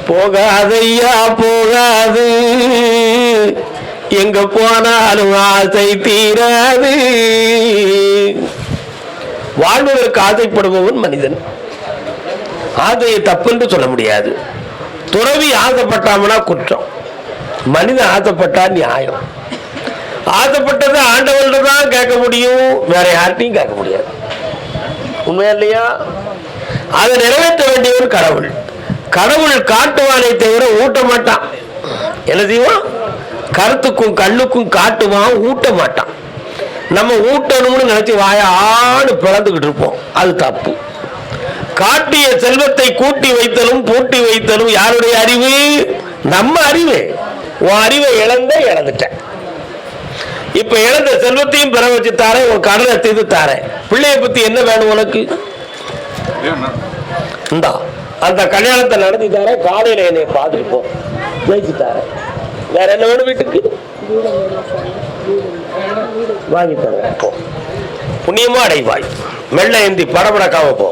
போகாதையா போகாது, எங்க போனாலும் ஆசை தீராது. வாழ்வதற்கு ஆசைப்படுபவன் மனிதன். ஆசையை தப்புன்னு சொல்ல முடியாது. துறவி ஆசைப்பட்டாமனா குற்றம், மனிதன் ஆசைப்பட்டா நியாயம். ஆசைப்பட்டது ஆண்டவன்கிட்ட தான் கேட்க முடியும், வேற யார்ட்டையும் கேட்க முடியாது. உண்மையா இல்லையா? அதை நிறைவேற்ற வேண்டியவர் கடவுள். கடவுள் காட்டுவானை தவிர ஊட்ட மாட்டான். என்ன செய்வான்? கருத்துக்கும் கல்லுக்கும் காட்டுவான், ஊட்ட மாட்டான். நம்ம ஊட்டணும்னு நினைச்சு வாயாடு பிளந்துகிட்டு இருப்போம், அது தப்பு. காட்டிய செல்வத்தை கூட்டி வைத்தலும் பூட்டி வைத்தலும் யாருடைய அறிவு? நம்ம அறிவு. உன் அறிவை இழந்துட்டேன். இப்ப இழந்த செல்வத்தையும் பெற வச்சு தாரேன், உன் கடனை தீர்த்து தாரேன். பிள்ளைய பத்தி என்ன வேணும் உனக்கு? இந்தா அந்த கல்யாணத்தை நடத்தி தாரேன், காலையில என்னை பார்த்துட்டு போ, ஜெயிச்சு தாரேன். வேற என்ன வேணும்? வீட்டுக்கு வாங்கி தரேன். போ, புண்ணியமா அடைவாய். மெல்ல ஏந்தி படபடக்காம போ.